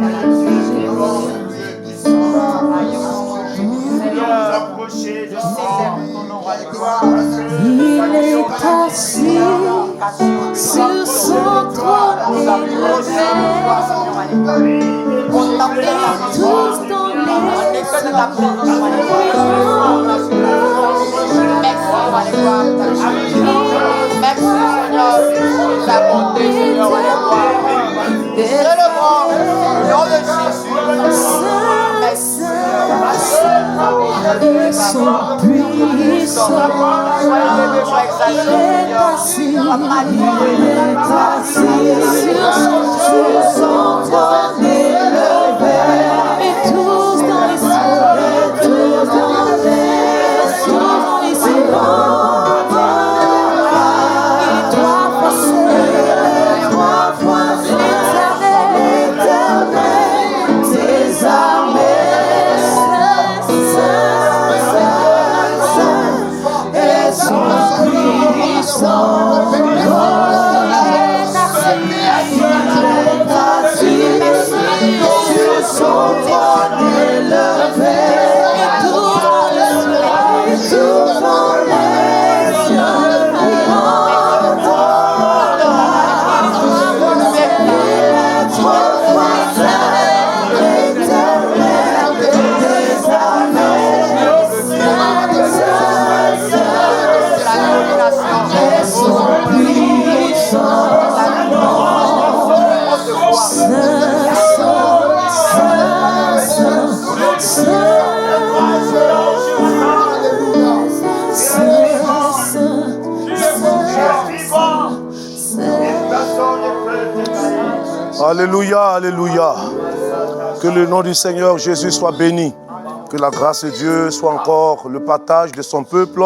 Il est assis sur son trône élevé. Et tous dans ils sont puissants. Il est assis sur son trône élevé. Et tous dans les cieux, tous dans les cieux, il doit passer trois fois l'éternel des armées. Alléluia, alléluia. Que le nom du Seigneur Jésus soit béni. Que la grâce de Dieu soit encore le partage de son peuple.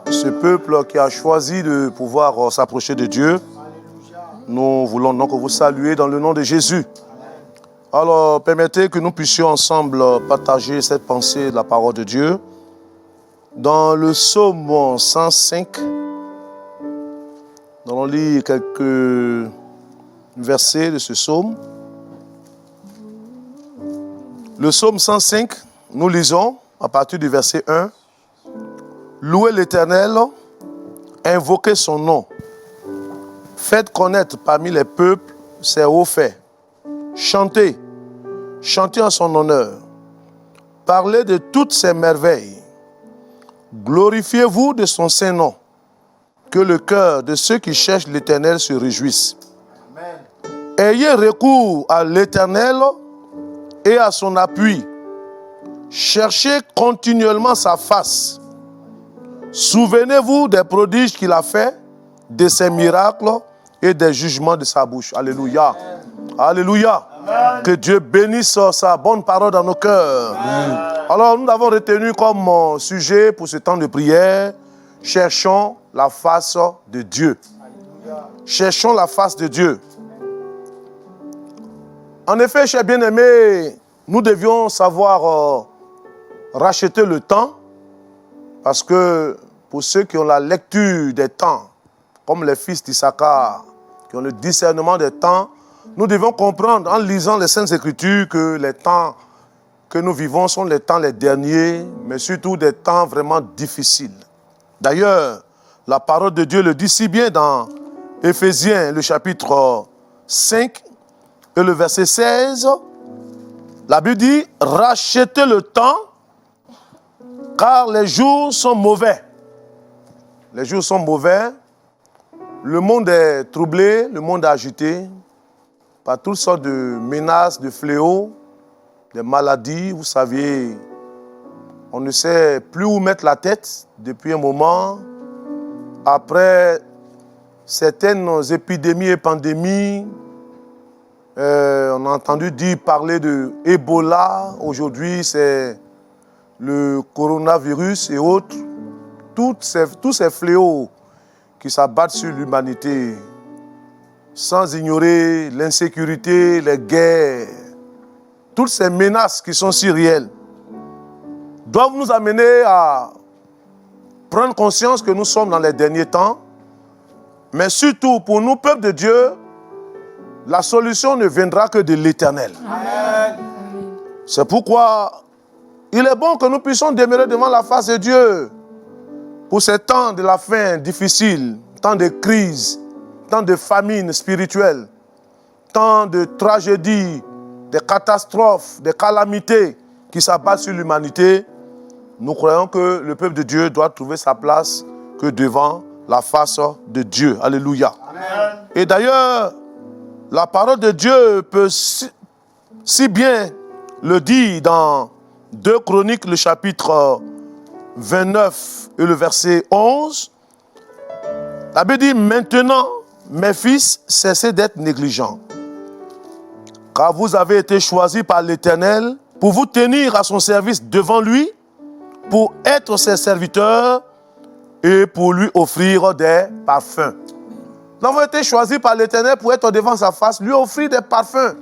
Ce peuple qui a choisi de pouvoir s'approcher de Dieu. Nous voulons donc vous saluer dans le nom de Jésus. Alors, permettez que nous puissions ensemble partager cette pensée de la parole de Dieu. Dans le psaume 105, nous allons lire quelques versets de ce psaume. Le psaume 105, nous lisons à partir du verset 1. Louez l'Éternel, invoquez son nom. Faites connaître parmi les peuples ses hauts faits. Chantez, chantez en son honneur. Parlez de toutes ses merveilles. Glorifiez-vous de son saint nom. Que le cœur de ceux qui cherchent l'Éternel se réjouisse. Ayez recours à l'Éternel et à son appui. Cherchez continuellement sa face. Souvenez-vous des prodiges qu'il a faits, de ses miracles et des jugements de sa bouche. Alléluia. Alléluia. Amen. Que Dieu bénisse sa bonne parole dans nos cœurs. Amen. Alors, nous avons retenu comme sujet pour ce temps de prière, cherchons la face de Dieu. Alléluia. Cherchons la face de Dieu. En effet, chers bien-aimés, nous devions savoir racheter le temps, parce que pour ceux qui ont la lecture des temps, comme les fils d'Issachar, qui ont le discernement des temps, nous devons comprendre en lisant les Saintes Écritures que les temps que nous vivons sont les temps les derniers, mais surtout des temps vraiment difficiles. D'ailleurs, la parole de Dieu le dit si bien dans Éphésiens, le chapitre 5, et le verset 16, la Bible dit « Rachetez le temps, car les jours sont mauvais. » Les jours sont mauvais, le monde est troublé, le monde est agité par toutes sortes de menaces, de fléaux, des maladies. Vous savez, on ne sait plus où mettre la tête depuis un moment. Après certaines épidémies et pandémies, on a entendu parler de Ebola. Aujourd'hui, c'est le coronavirus et autres. Tous ces fléaux qui s'abattent sur l'humanité, sans ignorer l'insécurité, les guerres, toutes ces menaces qui sont si réelles, doivent nous amener à prendre conscience que nous sommes dans les derniers temps, mais surtout pour nous, peuple de Dieu, la solution ne viendra que de l'Éternel. C'est pourquoi il est bon que nous puissions demeurer devant la face de Dieu pour ces temps de la fin difficiles, temps de crise, temps de famine spirituelle, temps de tragédies, de catastrophes, de calamités qui s'abattent sur l'humanité. Nous croyons que le peuple de Dieu doit trouver sa place que devant la face de Dieu. Alléluia. Amen. Et d'ailleurs, la parole de Dieu peut si bien le dire dans 2 Chroniques, le chapitre 29 et le verset 11. La Bible dit, maintenant, mes fils, cessez d'être négligents, car vous avez été choisis par l'Éternel pour vous tenir à son service devant lui, pour être ses serviteurs et pour lui offrir des parfums. Nous avons été choisis par l'Éternel pour être devant sa face, lui offrir des parfums.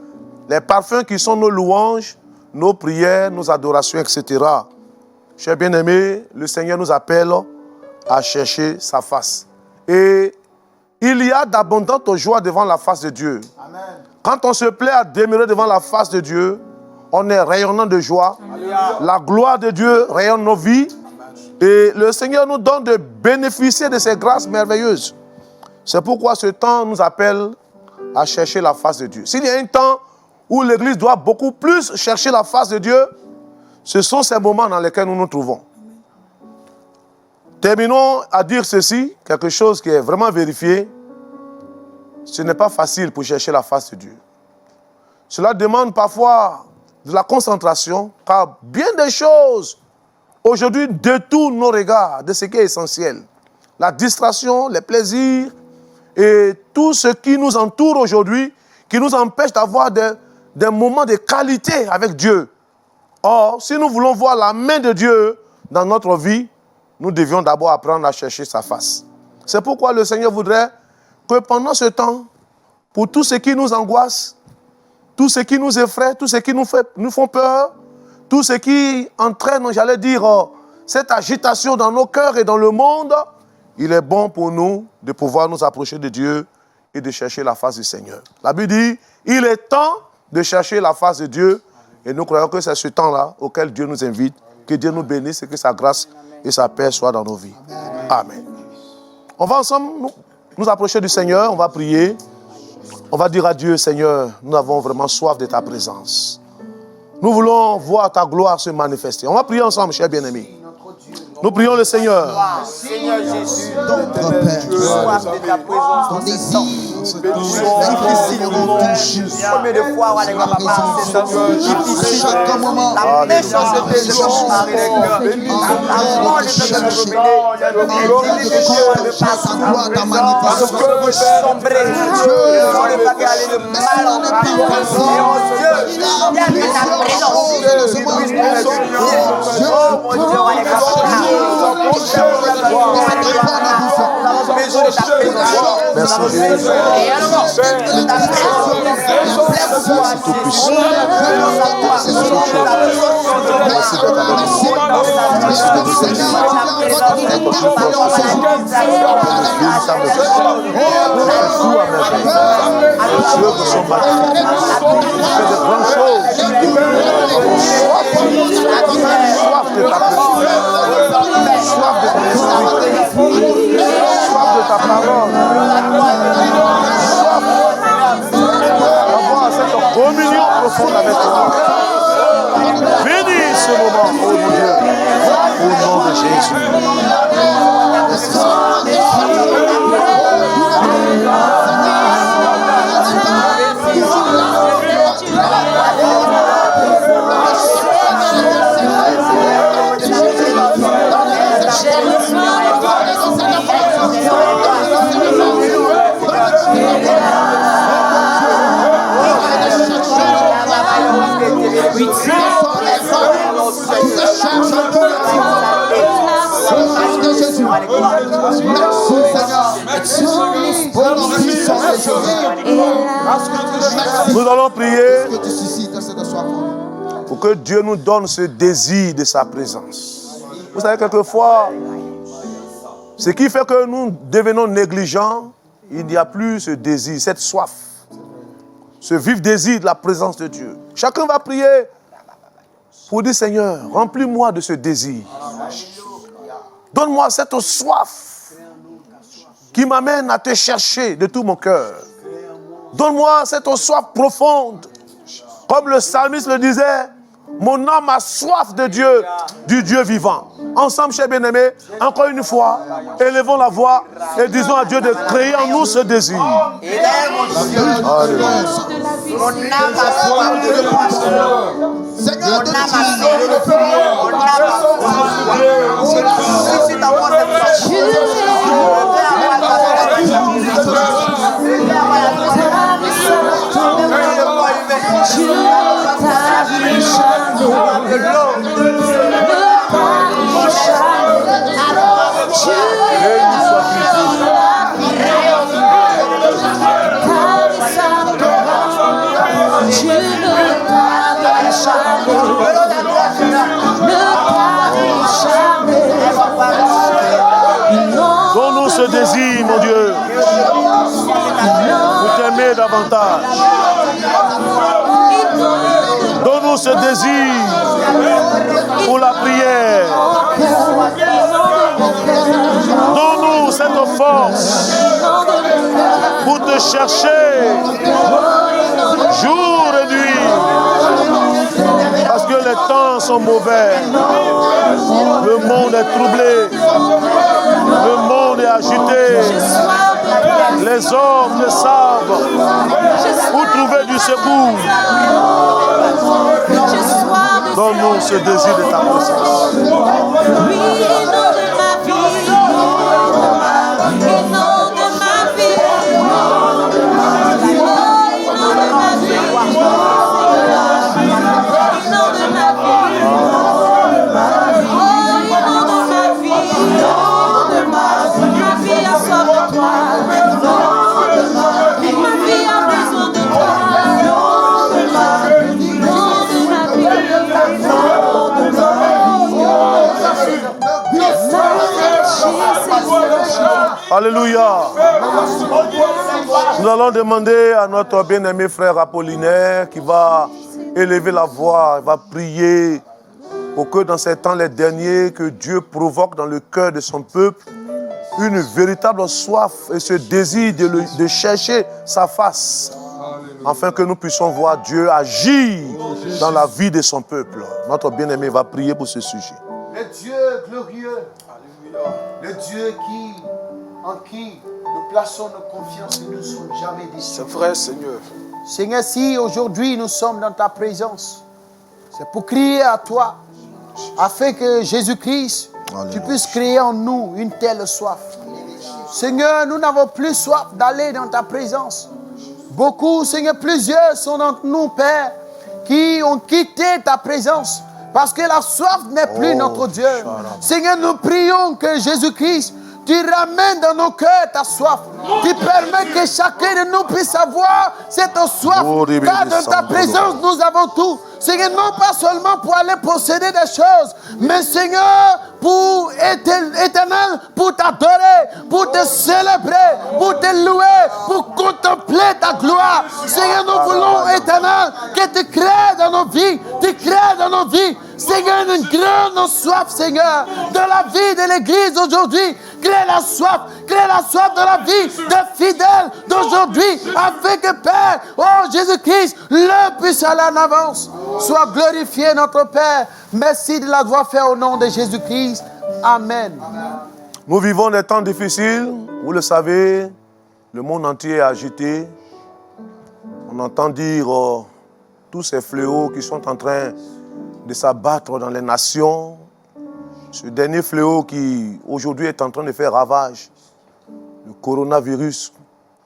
Les parfums qui sont nos louanges, nos prières, nos adorations, etc. Chers bien-aimés, le Seigneur nous appelle à chercher sa face. Et il y a d'abondantes joies devant la face de Dieu. Amen. Quand on se plaît à demeurer devant la face de Dieu, on est rayonnant de joie. Amen. La gloire de Dieu rayonne nos vies. Et le Seigneur nous donne de bénéficier de ses grâces merveilleuses. C'est pourquoi ce temps nous appelle à chercher la face de Dieu. S'il y a un temps où l'Église doit beaucoup plus chercher la face de Dieu, ce sont ces moments dans lesquels nous nous trouvons. Terminons à dire ceci, quelque chose qui est vraiment vérifié. Ce n'est pas facile pour chercher la face de Dieu. Cela demande parfois de la concentration, car bien des choses aujourd'hui détournent nos regards de ce qui est essentiel. La distraction, les plaisirs et tout ce qui nous entoure aujourd'hui, qui nous empêche d'avoir des moments de qualité avec Dieu. Or, si nous voulons voir la main de Dieu dans notre vie, nous devions d'abord apprendre à chercher sa face. C'est pourquoi le Seigneur voudrait que pendant ce temps, pour tout ce qui nous angoisse, tout ce qui nous effraie, tout ce qui nous font peur, tout ce qui entraîne, j'allais dire, cette agitation dans nos cœurs et dans le monde, il est bon pour nous de pouvoir nous approcher de Dieu et de chercher la face du Seigneur. La Bible dit, il est temps de chercher la face de Dieu et nous croyons que c'est ce temps-là auquel Dieu nous invite, que Dieu nous bénisse et que sa grâce et sa paix soient dans nos vies. Amen. On va ensemble nous approcher du Seigneur, on va prier. On va dire à Dieu, Seigneur, nous avons vraiment soif de ta présence. Nous voulons voir ta gloire se manifester. On va prier ensemble, chers bien-aimés. Nous prions le Seigneur. Seigneur Jésus, ton Père, soif de ta présence, ton désir, combien de fois on va papa, c'est difficile, la méchanceté de mon mari, la mort de notre domaine, ta manifestation, sombrer, on ne va pas aller de mal en mal, et mon Dieu, il y a de ta présence, oh mon Dieu, on est capable. Soif de ton esprit, soif de ta parole, soif d'avoir cette communion profonde avec toi. Bénis ce moment, oh mon Dieu, au nom de Jésus. Nous allons prier pour que Dieu nous donne ce désir de sa présence. Vous savez, quelquefois, ce qui fait que nous devenons négligents, il n'y a plus ce désir, cette soif. ce vif désir de la présence de Dieu. Chacun va prier pour dire, Seigneur, remplis-moi de ce désir. Donne-moi cette soif qui m'amène à te chercher de tout mon cœur. Donne-moi cette soif profonde. Comme le psalmiste le disait, mon âme a soif de Dieu, du Dieu vivant. Ensemble, chers bien-aimés, encore une fois, élevons la voix et disons à Dieu de créer en nous ce désir. Alléluia. Mon âme a soif de toi. Seigneur, Mon âme a soif de toi. Mon âme a soif de toi. Suscite en moi cette soif. Donne-nous ce désir, mon Dieu, pour t'aimer davantage. Donne-nous ce désir pour la prière. Donne-nous cette force pour te chercher jour et nuit. Parce que les temps sont mauvais. Le monde est troublé. Le monde est agité. Les hommes ne savent où trouver du secours. Donne-nous ce désir de ta présence. Alléluia. Nous allons demander à notre bien-aimé frère Apollinaire qui va élever la voix, va prier pour que dans ces temps les derniers, que Dieu provoque dans le cœur de son peuple une véritable soif et ce désir de chercher sa face, afin que nous puissions voir Dieu agir dans la vie de son peuple. Notre bien-aimé va prier pour ce sujet. Le Dieu glorieux, le Dieu en qui nous plaçons nos confiances et nous ne sommes jamais déçus. C'est vrai, Seigneur. Seigneur, si aujourd'hui nous sommes dans ta présence, c'est pour crier à toi, afin que Jésus-Christ, tu puisses créer en nous une telle soif. Seigneur, nous n'avons plus soif d'aller dans ta présence. Beaucoup, Seigneur, plusieurs sont d'entre nous, Père, qui ont quitté ta présence parce que la soif n'est plus notre Dieu. Seigneur, nous prions que Jésus-Christ, tu ramènes dans nos cœurs ta soif. Tu permets que chacun de nous puisse avoir cette soif. Car dans ta présence, nous avons tout. Seigneur, non pas seulement pour aller posséder des choses, mais Seigneur, pour éternel, pour t'adorer, pour te célébrer, pour te louer, pour contempler ta gloire. Seigneur, nous voulons, éternel, que tu crées dans nos vies, tu crées dans nos vies. Seigneur, une grande soif, Seigneur, de la vie de l'Église aujourd'hui. Crée la soif de la vie des fidèles d'aujourd'hui, afin que Père, oh Jésus-Christ, le puisse aller en avance. Sois glorifié notre Père. Merci de l'avoir fait au nom de Jésus-Christ. Amen. Nous vivons des temps difficiles, vous le savez, le monde entier est agité. On entend dire tous ces fléaux qui sont en train de s'abattre dans les nations. Ce dernier fléau qui aujourd'hui est en train de faire ravage, le coronavirus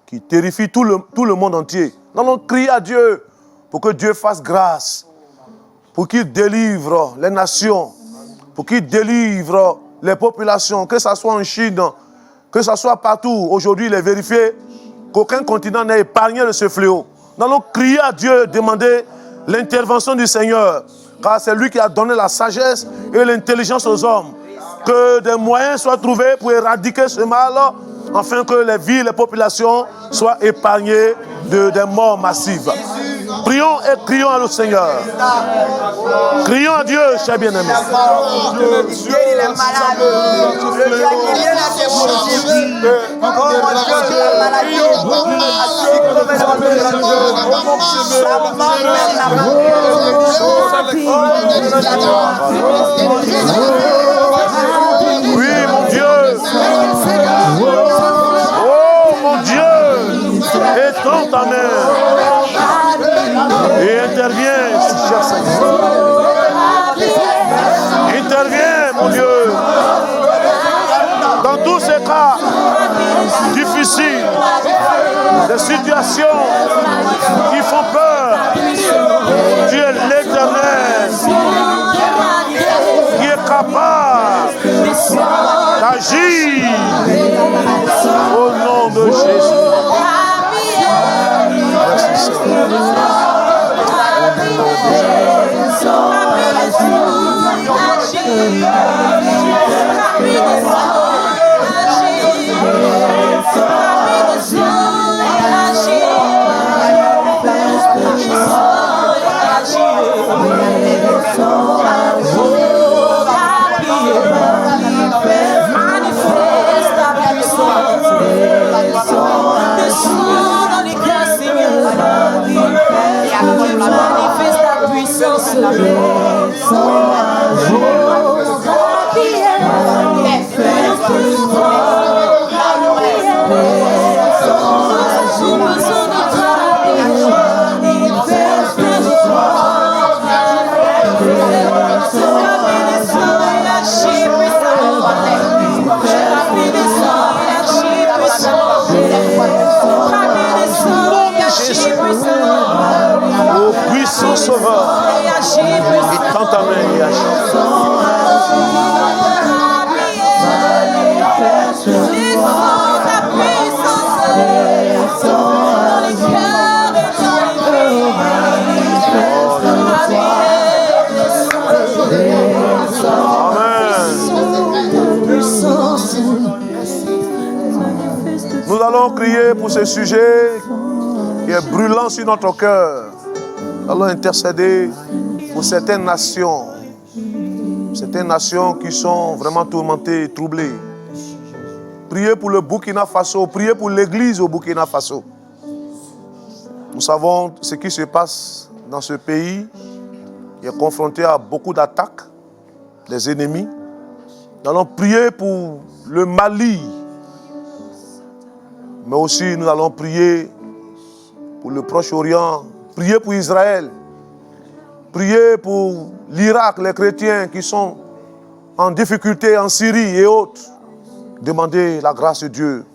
qui terrifie tout le monde entier. Nous allons crier à Dieu pour que Dieu fasse grâce, pour qu'il délivre les nations, pour qu'il délivre les populations, que ce soit en Chine, que ce soit partout. Aujourd'hui, il est vérifié qu'aucun continent n'est épargné de ce fléau. Nous allons crier à Dieu, demander l'intervention du Seigneur, car c'est lui qui a donné la sagesse et l'intelligence aux hommes. Que des moyens soient trouvés pour éradiquer ce mal, afin que les villes, les populations soient épargnées des morts massives. Prions et crions à le Seigneur. Crions à Dieu, cher bien-aimé. Guéris les malades. Le Dieu qui vient à tes possibles. Oh mon Dieu, la maladie. Oui, mon Dieu. Oh, mon Dieu. Étends ta main. Et interviens, cher Seigneur. Interviens, mon Dieu. Dans tous ces cas difficiles, des situations qui font peur, tu es l'Éternel qui est capable d'agir au nom de Jésus. Merci Seigneur. Ô puissant Sauveur, étends ta main et agis. Nous allons crier pour ce sujet qui est brûlant sur notre cœur. Nous allons intercéder pour certaines nations qui sont vraiment tourmentées et troublées. Priez pour le Burkina Faso, priez pour l'église au Burkina Faso. Nous savons ce qui se passe dans ce pays. Il est confronté à beaucoup d'attaques des ennemis. Nous allons prier pour le Mali. Mais aussi nous allons prier pour le Proche-Orient, prier pour Israël, prier pour l'Irak, les chrétiens qui sont en difficulté en Syrie et autres. Demander la grâce de Dieu.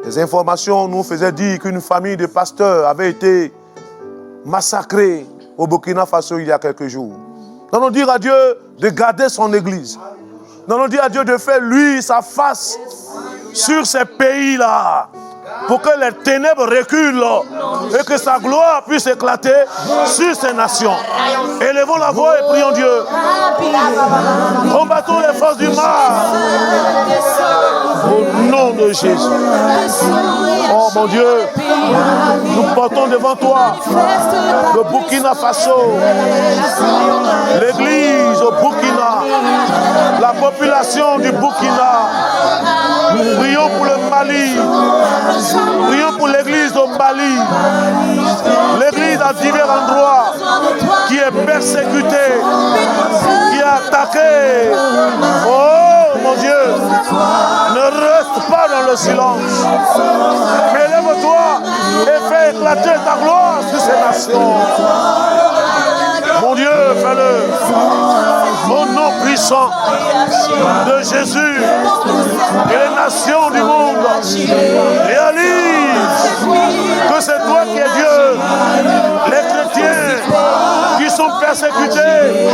Les informations nous faisaient dire qu'une famille de pasteurs avait été massacrée au Burkina Faso il y a quelques jours. Nous allons dire à Dieu de garder son église. Nous allons dire à Dieu de faire lui sa face sur ces pays-là, pour que les ténèbres reculent et que sa gloire puisse éclater sur ces nations. Élevons la voix et prions Dieu. Combattons les forces du mal au nom de Jésus. Oh mon Dieu, nous portons devant toi le Burkina Faso, l'église au Burkina, la population du Burkina. Prions pour le Mali. Prions pour l'église au Mali. L'église à divers endroits qui est persécutée, qui est attaquée. Oh mon Dieu, ne reste pas dans le silence. Mais lève-toi et fais éclater ta gloire sur ces nations. Mon Dieu, fais-le. Au nom puissant de Jésus, et les nations du monde réalisent que c'est toi qui es Dieu. Les chrétiens qui sont persécutés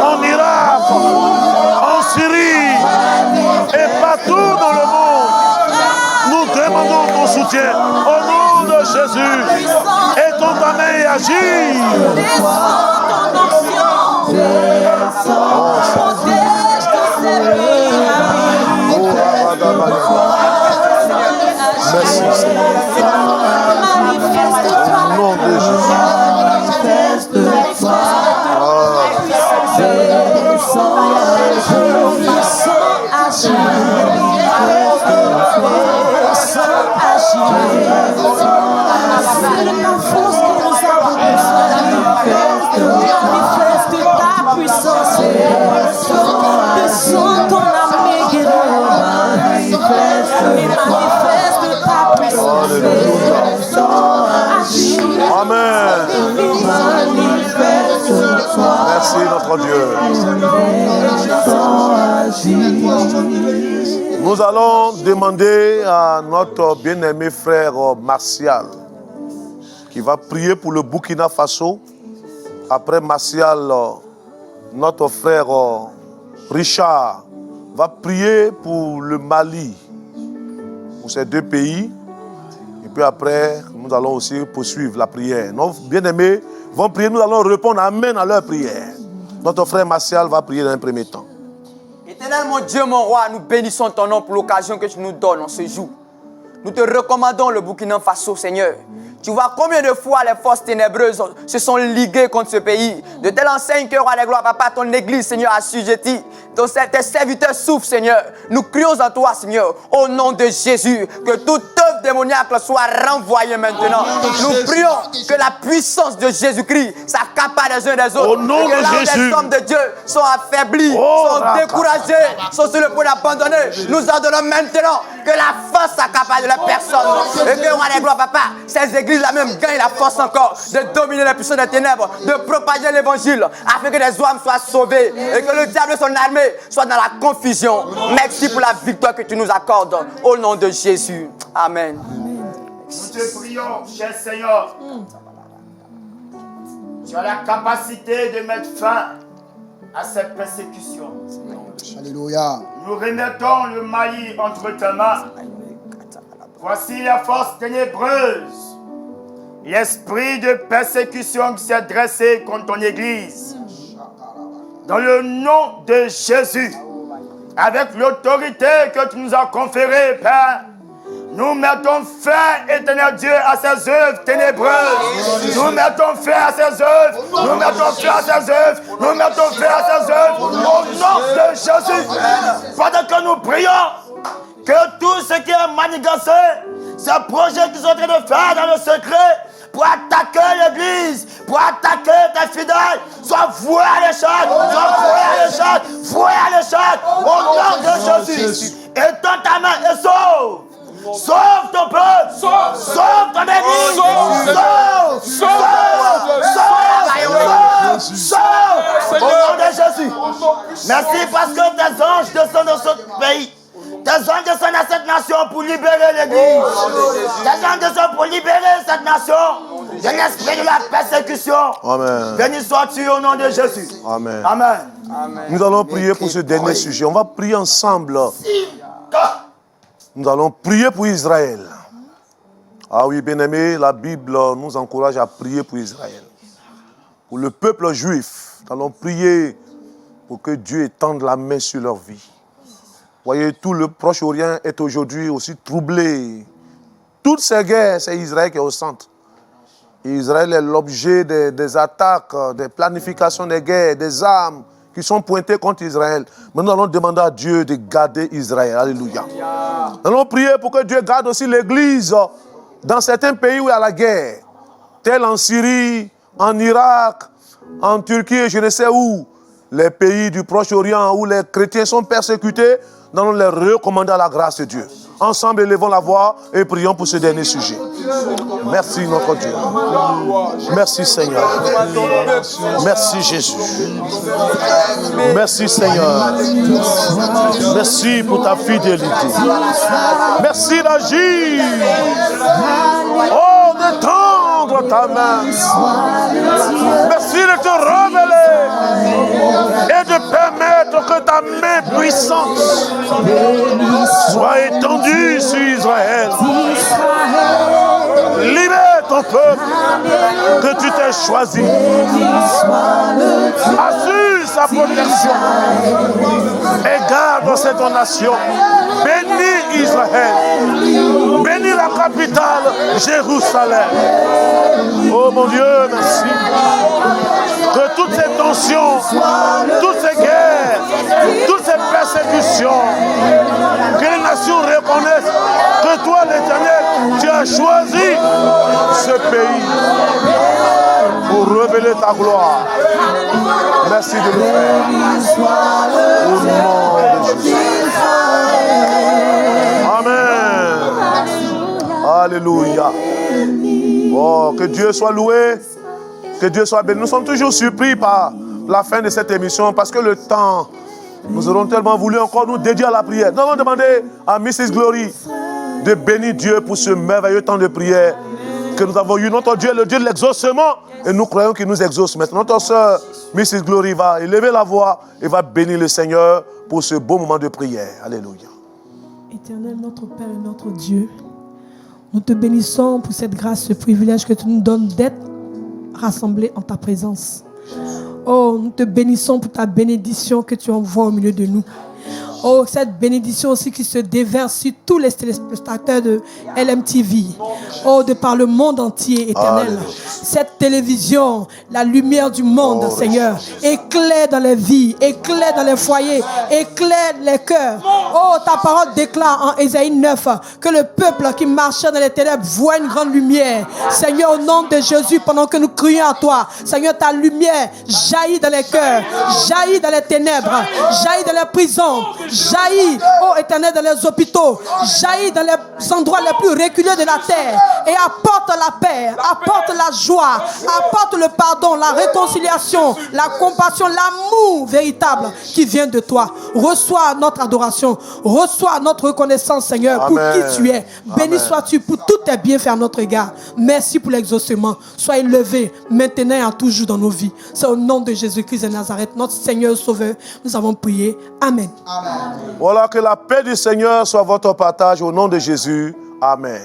en Irak, en Syrie et partout dans le monde, nous demandons ton soutien. Au nom de Jésus, étends ta main et agis. notre Dieu. Nous allons demander à notre bien-aimé frère Martial, qui va prier pour le Burkina Faso. Après Martial, notre frère Richard va prier pour le Mali, pour ces deux pays. Et puis après, nous allons aussi poursuivre la prière. Nos bien-aimés vont prier, nous allons répondre Amen à leur prière. Notre frère Martial va prier dans un premier temps. Éternel mon Dieu, mon roi, nous bénissons ton nom pour l'occasion que tu nous donnes en ce jour. Nous te recommandons le Burkina Faso, Seigneur. Tu vois combien de fois les forces ténébreuses se sont liguées contre ce pays. De telle enseigne que, roi des gloires, papa, ton église, Seigneur, assujettie. Tes serviteurs souffrent, Seigneur. Nous crions à toi, Seigneur, au nom de Jésus, que toute œuvre démoniaque soit renvoyée maintenant. Nous prions que la puissance de Jésus-Christ s'accapare des uns des autres. Au nom et que de là où Jésus. les hommes de Dieu sont affaiblis, sont découragés, sont sur le point d'abandonner. Nous ordonnons maintenant que la force s'accapare de la personne. Et que, roi des gloires, papa, ces églises-là même gagnent la force encore de dominer les puissances des ténèbres, de propager l'évangile, afin que des hommes soient sauvés et que le diable et son armée soient dans la confusion. Merci pour la victoire que tu nous accordes. Au nom de Jésus. Amen. Nous te prions, cher Seigneur. Tu as la capacité de mettre fin à cette persécution. Alléluia. Nous remettons le Mali entre tes mains. Voici la force ténébreuse, l'esprit de persécution qui s'est dressé contre ton Église. Dans le nom de Jésus, avec l'autorité que tu nous as conférée, Père, nous mettons fin, éternel Dieu, à ces œuvres ténébreuses. Nous mettons fin à ces œuvres. Nous mettons fin à ces œuvres. Nous mettons fin à ces œuvres. Au nom de Jésus. Pendant que nous prions, que tout ce qui est manigancé, ces projets qu'ils sont en train de faire dans le secret, pour attaquer l'église, pour attaquer tes fidèles, soit voué à l'échec, soit voué à l'échec, voué à l'échec, au nom de Jésus. Étends ta main et sauve. Sauve ton peuple, sauve ton église, sauve, au nom de Jésus. Merci parce que tes anges descendent dans ce pays. Tes anges descendent à cette nation pour libérer l'église. Tes anges descendent pour libérer cette nation de l'esprit de la persécution. Amen. Béni sois-tu au nom de Jésus. Amen. Amen. Nous allons prier pour ce dernier sujet. On va prier ensemble. Nous allons prier pour Israël. Ah oui, bien-aimés, la Bible nous encourage à prier pour Israël. Pour le peuple juif, nous allons prier pour que Dieu étende la main sur leur vie. Voyez, tout le Proche-Orient est aujourd'hui aussi troublé. Toutes ces guerres, c'est Israël qui est au centre. Et Israël est l'objet des attaques, des planifications des guerres, des armes qui sont pointées contre Israël. Mais nous allons demander à Dieu de garder Israël. Alléluia. Nous allons prier pour que Dieu garde aussi l'Église dans certains pays où il y a la guerre, tel en Syrie, en Irak, en Turquie et je ne sais où. Les pays du Proche-Orient où les chrétiens sont persécutés, nous allons les recommander à la grâce de Dieu. Ensemble, élevons la voix et prions pour ce dernier sujet. Merci notre Dieu. Merci Seigneur. Merci Jésus. Merci Seigneur. Merci pour ta fidélité. Merci d'agir. Oh, de tendre ta main. Merci de te révéler et de permettre que ta main puissante soit étendue sur Israël. Libère ton peuple que tu t'es choisi. Assure sa protection et garde cette nation. Bénis Israël. Bénis la capitale, Jérusalem. Oh mon Dieu, merci. Que toutes ces tensions, toutes ces guerres, toutes ces persécutions, que les nations reconnaissent que toi, l'Éternel, tu as choisi ce pays pour révéler ta gloire. Merci de le faire. Au nom de Jésus. Amen. Alléluia. Oh, que Dieu soit loué. Que Dieu soit béni. Nous sommes toujours surpris par la fin de cette émission parce que le temps, nous aurons tellement voulu encore nous dédier à la prière. Nous allons demander à Mrs. Glory de bénir Dieu pour ce merveilleux temps de prière que nous avons eu. Notre Dieu est le Dieu de l'exaucement et nous croyons qu'il nous exauce maintenant. Notre soeur Mrs. Glory va élever la voix et va bénir le Seigneur pour ce beau moment de prière. Alléluia. Éternel, notre Père et notre Dieu, nous te bénissons pour cette grâce, ce privilège que tu nous donnes d'être rassemblés en ta présence. Oh, nous te bénissons pour ta bénédiction que tu envoies au milieu de nous. Oh, cette bénédiction aussi qui se déverse sur tous les téléspectateurs de LMTV. Oh, de par le monde entier, éternel. Alléluia. Cette télévision, la lumière du monde, Seigneur, éclaire dans les vies, éclaire dans les foyers, éclaire les cœurs. Oh, ta parole déclare en Ésaïe 9 que le peuple qui marchait dans les ténèbres voit une grande lumière. Seigneur, au nom de Jésus, pendant que nous crions à toi, Seigneur, ta lumière jaillit dans les cœurs, jaillit dans les ténèbres, jaillit dans les prisons, jaillit, oh éternel, dans les hôpitaux, jaillit dans les endroits les plus reculés de la terre et apporte la paix, apporte la joie, apporte le pardon, la réconciliation, la compassion, l'amour véritable qui vient de toi. Reçois notre adoration, reçois notre reconnaissance, Seigneur, pour Amen. qui tu es. Béni sois-tu pour tous tes bienfaits à notre égard. Merci pour l'exaucement. Sois élevé maintenant et à toujours dans nos vies. C'est au nom de Jésus-Christ de Nazareth, notre Seigneur et Sauveur, nous avons prié. Amen. Voilà, que la paix du Seigneur soit votre partage au nom de Jésus. Amen.